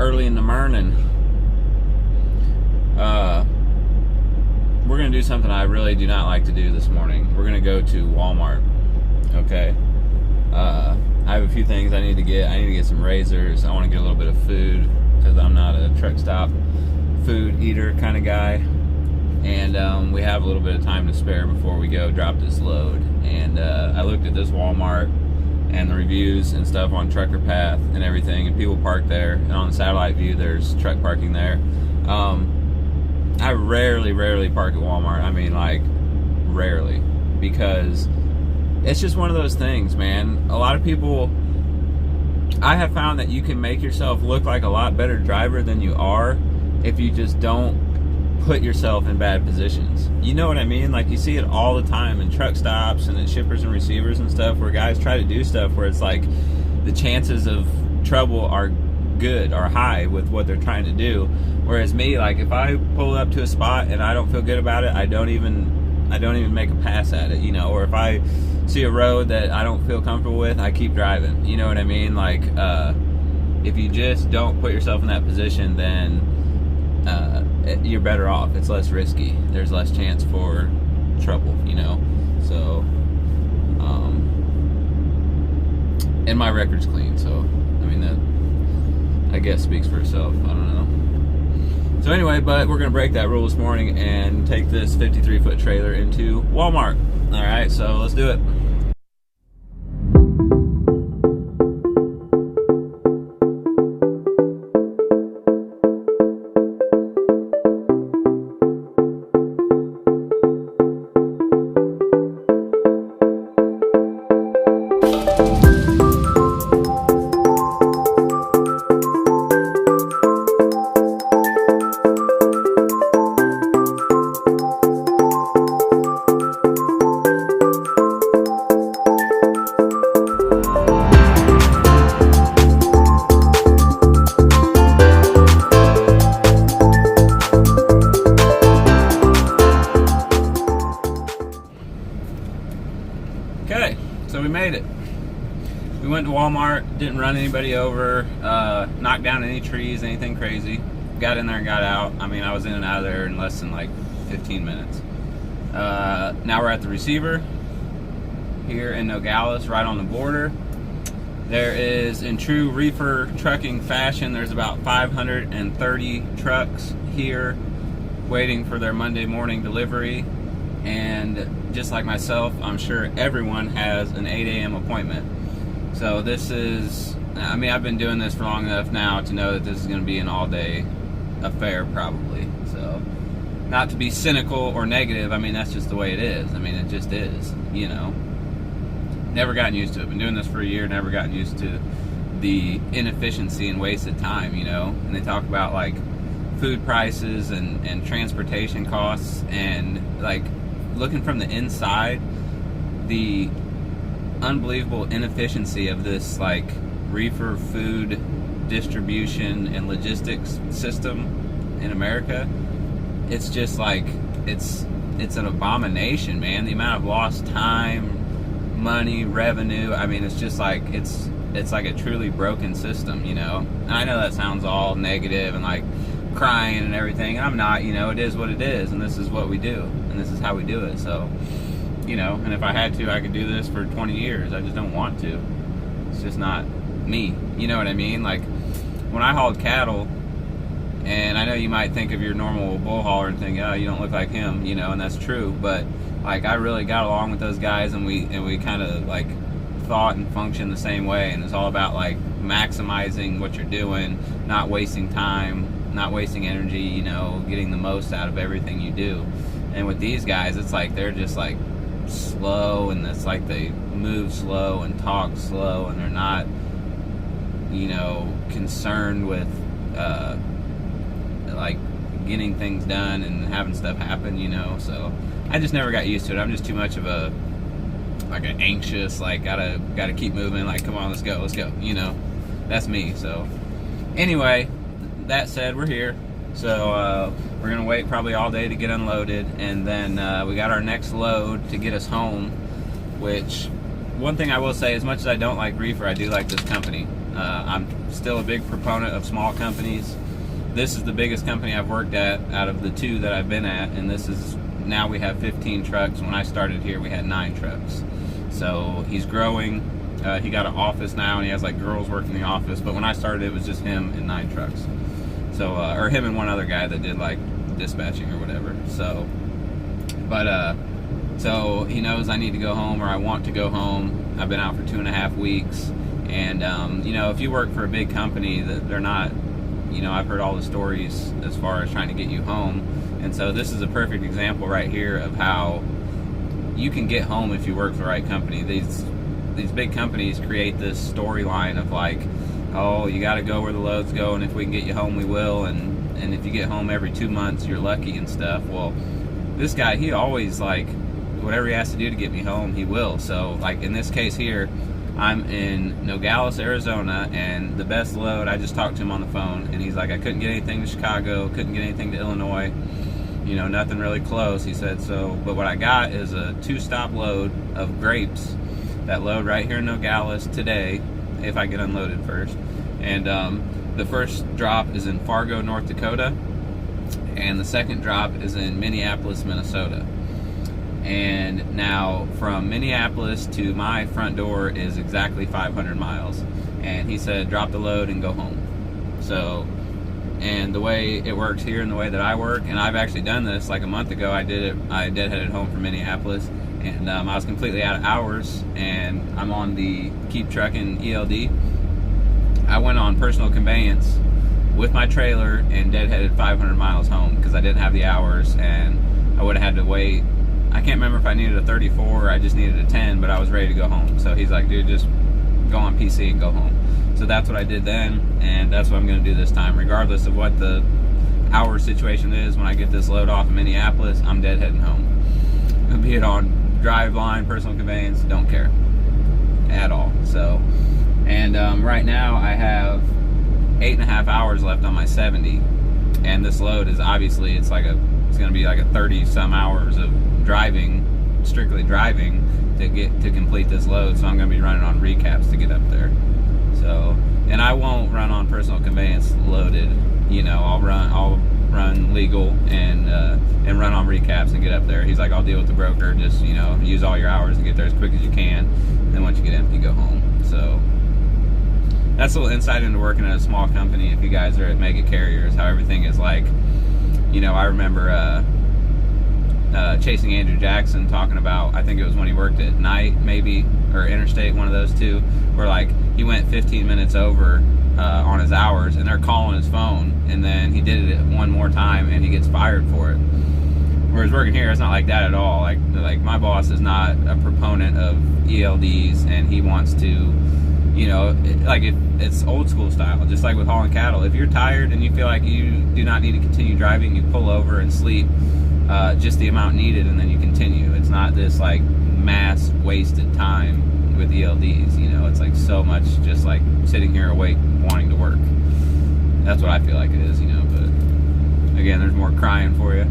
early in the morning. We're gonna do something I really do not like to do this morning. We're gonna go to Walmart. Okay. I have a few things I need to get. I need to get some razors. I want to get a little bit of food because I'm not a truck stop food eater kind of guy. And we have a little bit of time to spare before we go drop this load. And I looked at this Walmart and the reviews and stuff on Trucker Path and everything, and people park there. And on the satellite view, there's truck parking there. I rarely park at Walmart. I mean, like, rarely, because it's just one of those things, man. A lot of people, I have found that you can make yourself look like a lot better driver than you are if you just don't put yourself in bad positions. You know what I mean? Like, you see it all the time in truck stops and at shippers and receivers and stuff, where guys try to do stuff where it's like the chances of trouble are good or high with what they're trying to do. Whereas me, like, if I pull up to a spot and I don't feel good about it, I don't even make a pass at it, you know. Or if I see a road that I don't feel comfortable with, I keep driving. You know what I mean? Like, if you just don't put yourself in that position, then you're better off. It's less risky. There's less chance for trouble, you know. So, and my record's clean, so I mean, that I guess speaks for itself. I don't know. So anyway, but we're gonna break that rule this morning and take this 53-foot trailer into Walmart. All right, so let's do it. Okay, so we made it. We went to Walmart, didn't run anybody over, knocked down any trees, anything crazy. Got in there and got out. I mean, I was in and out of there in less than like 15 minutes. Now we're at the receiver here in Nogales, right on the border. There is, in true reefer trucking fashion, there's about 530 trucks here waiting for their Monday morning delivery. And just like myself, I'm sure everyone has an 8 a.m. appointment. So this is, I mean, I've been doing this for long enough now to know that this is going to be an all-day affair probably. So, not to be cynical or negative, I mean, that's just the way it is. I mean, it just is, you know. Never gotten used to it. Been doing this for a year, never gotten used to the inefficiency and wasted time, you know. And they talk about, like, food prices and transportation costs, and, like, looking from the inside, the unbelievable inefficiency of this, like, reefer food distribution and logistics system in America. It's just like, it's an abomination, man. The amount of lost time, money, revenue, I mean, it's just like, it's like a truly broken system, you know. And I know that sounds all negative and like crying and everything, and I'm not, you know. It is what it is, and this is what we do, and this is how we do it. So, you know, and if I had to, I could do this for 20 years. I just don't want to. It's just not me, you know what I mean? Like, when I hauled cattle, and I know you might think of your normal bull hauler and think, oh, you don't look like him, you know, and that's true, but like, I really got along with those guys, and we kind of like thought and functioned the same way, and it's all about like maximizing what you're doing, not wasting time, not wasting energy, you know, getting the most out of everything you do. And with these guys, it's like they're just like slow, and it's like they move slow and talk slow, and they're not, you know, concerned with like getting things done and having stuff happen, you know. So I just never got used to it. I'm just too much of a, like, an anxious, like, gotta keep moving, like, come on, let's go, you know. That's me. So anyway, that said, we're here. So we're gonna wait probably all day to get unloaded, and then we got our next load to get us home. Which, one thing I will say, as much as I don't like reefer, I do like this company. I'm still a big proponent of small companies. This is the biggest company I've worked at out of the 2 that I've been at, and this is, now we have 15 trucks. When I started here, we had 9 trucks. So he's growing. He got an office now, and he has like girls working in the office, but when I started, it was just him and 9 trucks. So, or him and one other guy that did like dispatching or whatever. So, but so he knows I need to go home, or I want to go home. I've been out for 2.5 weeks, and you know, if you work for a big company, that they're not, you know, I've heard all the stories as far as trying to get you home, and so this is a perfect example right here of how you can get home if you work for the right company. These big companies create this storyline of like, oh, you got to go where the loads go, and if we can get you home, we will, and if you get home every 2 months, you're lucky and stuff. Well, this guy, he always, like, whatever he has to do to get me home, he will. So, like, in this case here, I'm in Nogales, Arizona, and the best load, I just talked to him on the phone, and he's like, I couldn't get anything to Chicago, couldn't get anything to Illinois, you know, nothing really close. He said, so, but what I got is a 2-stop load of grapes that load right here in Nogales today, if I get unloaded first. And the first drop is in Fargo, North Dakota, and the second drop is in Minneapolis, Minnesota. And now from Minneapolis to my front door is exactly 500 miles. And he said, drop the load and go home. So, and the way it works here and the way that I work, and I've actually done this like a month ago, I did it, I deadheaded home from Minneapolis, and I was completely out of hours, and I'm on the Keep Trucking ELD. I went on personal conveyance with my trailer and deadheaded 500 miles home because I didn't have the hours, and I would have had to wait. I can't remember if I needed a 34 or I just needed a 10, but I was ready to go home. So he's like, dude, just go on PC and go home. So that's what I did then, and that's what I'm going to do this time. Regardless of what the hour situation is, when I get this load off in Minneapolis, I'm deadheading home. Be it on drive line, personal conveyance, don't care at all. So, and right now I have 8.5 hours left on my 70, and this load is obviously, it's going to be like a 30 some hours of driving, strictly driving to complete this load. So I'm going to be running on recaps to get up there. So, and I won't run on personal conveyance loaded, you know, I'll run legal and run on recaps and get up there. He's like, I'll deal with the broker, just, you know, use all your hours and get there as quick as you can, and then once you get empty, go home. So that's a little insight into working at a small company. If you guys are at mega carriers, how everything is like, you know, I remember chasing Andrew Jackson talking about, I think it was when he worked at Night maybe, or Interstate, one of those two, where like he went 15 minutes over on his hours, and they're calling his phone, and then he did it one more time and he gets fired for it. Whereas working here, it's not like that at all. Like my boss is not a proponent of ELDs, and he wants to, you know, it's old school style, just like with hauling cattle. If you're tired and you feel like you do not need to continue driving, you pull over and sleep just the amount needed, and then you continue. It's not this like mass wasted time with ELDs, you know. It's like so much just like sitting here awake wanting to work. That's what I feel like it is, you know. But again, there's more crying for you.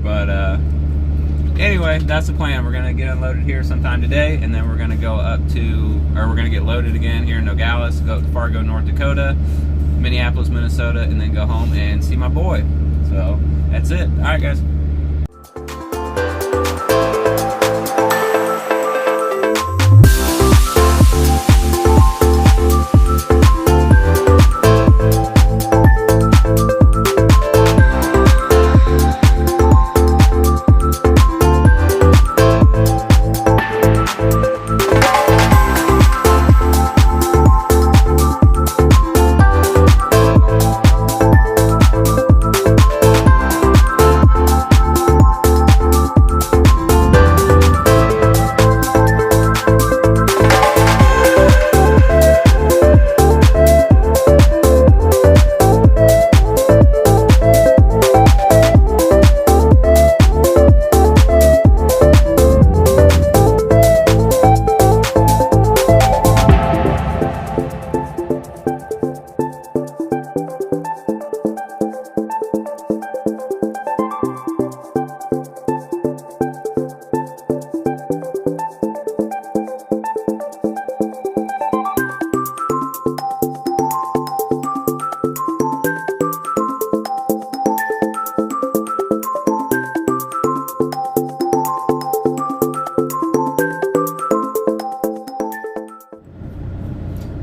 But anyway, that's the plan. We're gonna get unloaded here sometime today, and then we're gonna go up to, or we're gonna get loaded again here in Nogales, go to Fargo, North Dakota, Minneapolis, Minnesota, and then go home and see my boy. So that's it. All right, guys.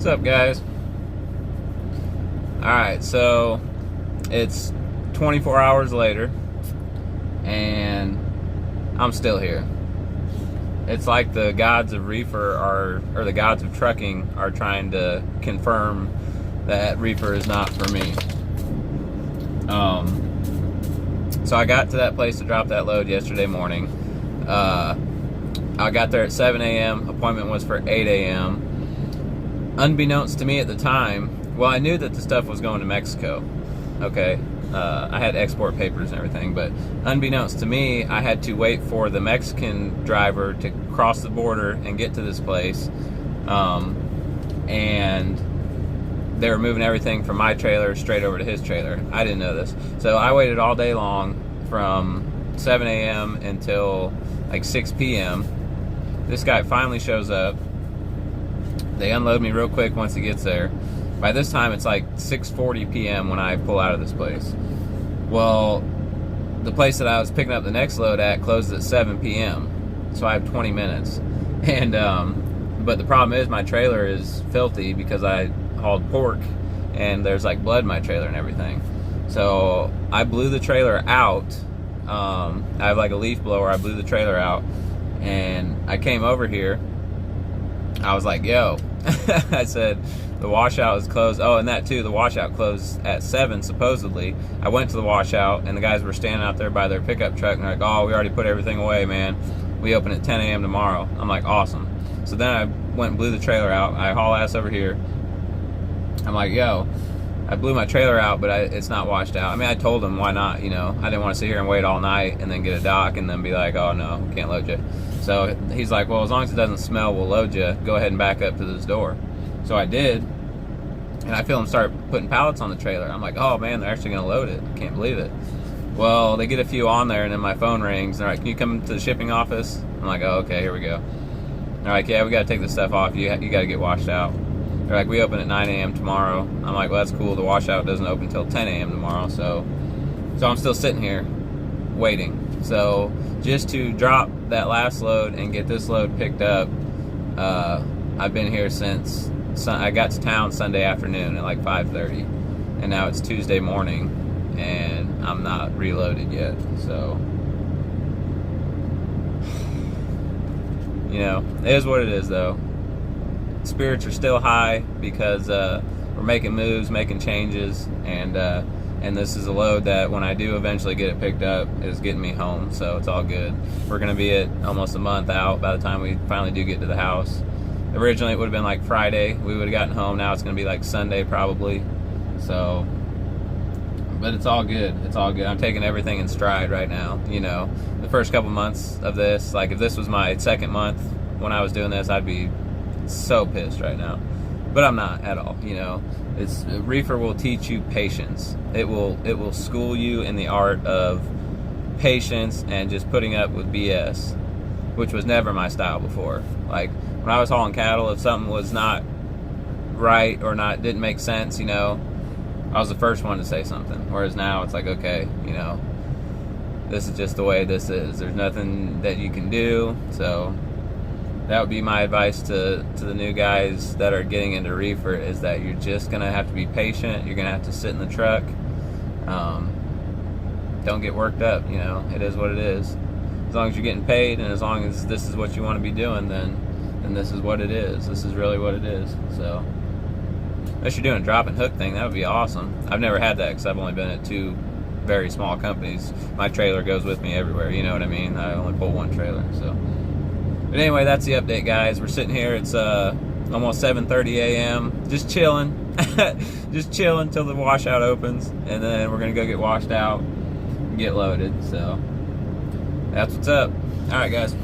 What's up, guys? Alright, so it's 24 hours later and I'm still here. It's like the gods of reefer or the gods of trucking are trying to confirm that reefer is not for me. So I got to that place to drop that load yesterday morning. I got there at 7 a.m. Appointment was for 8 a.m. Unbeknownst to me at the time, well, I knew that the stuff was going to Mexico. Okay, I had export papers and everything, but unbeknownst to me, I had to wait for the Mexican driver to cross the border and get to this place, and they were moving everything from my trailer straight over to his trailer. I didn't know this, so I waited all day long from 7 a.m. until like 6 p.m. This guy finally shows up. They unload me real quick once he gets there. By this time, it's like 6:40 p.m. when I pull out of this place. Well, the place that I was picking up the next load at closes at 7 p.m. So I have 20 minutes. And but the problem is my trailer is filthy because I hauled pork and there's like blood in my trailer and everything. So I blew the trailer out. I have like a leaf blower. I blew the trailer out and I came over here. I was like, yo, I said, the washout is closed. Oh, and that too, the washout closed at 7 supposedly. I went to the washout and the guys were standing out there by their pickup truck and they're like, oh, we already put everything away, man. We open at 10 a.m. tomorrow. I'm like, awesome. So then I went and blew the trailer out. I haul ass over here. I'm like, yo, I blew my trailer out, but it's not washed out. I mean, I told him why not, you know. I didn't want to sit here and wait all night and then get a dock and then be like, oh no, we can't load you. So he's like, well, as long as it doesn't smell, we'll load you. Go ahead and back up to this door. So I did, and I feel them start putting pallets on the trailer. I'm like, oh man, they're actually gonna load it. I can't believe it. Well, they get a few on there and then my phone rings. They're like, can you come to the shipping office? I'm like, oh, okay, here we go. They're like, yeah, we gotta take this stuff off. You gotta get washed out. They're like, we open at 9 a.m. tomorrow. I'm like, well, that's cool. The washout doesn't open until 10 a.m. tomorrow. So I'm still sitting here waiting. So just to drop that last load and get this load picked up, I've been here since I got to town Sunday afternoon at like 5:30, and now it's Tuesday morning, and I'm not reloaded yet. So, you know, it is what it is, though. Spirits are still high because we're making moves, making changes, and this is a load that when I do eventually get it picked up is getting me home, so it's all good. We're going to be at almost a month out by the time we finally do get to the house. Originally it would have been like Friday we would have gotten home. Now it's going to be like Sunday probably. So, but it's all good. It's all good. I'm taking everything in stride right now. You know, the first couple months of this, like if this was my second month when I was doing this, I'd be so pissed right now. But I'm not at all. You know, reefer will teach you patience. It will school you in the art of patience and just putting up with BS, which was never my style before. Like when I was hauling cattle, if something was not right or didn't make sense, you know, I was the first one to say something. Whereas now it's like, okay, you know, this is just the way this is. There's nothing that you can do. So that would be my advice to the new guys that are getting into reefer, is that you're just gonna have to be patient. You're gonna have to sit in the truck. Don't get worked up. You know, it is what it is. As long as you're getting paid, and as long as this is what you want to be doing, then this is what it is. This is really what it is. So, unless you're doing a drop and hook thing, that would be awesome. I've never had that because I've only been at 2 very small companies. My trailer goes with me everywhere. You know what I mean? I only pull one trailer. So, but anyway, that's the update, guys. We're sitting here. It's almost 7:30 a.m. Just chilling, just chilling till the washout opens, and then we're gonna go get washed out and get loaded. So that's what's up. All right, guys.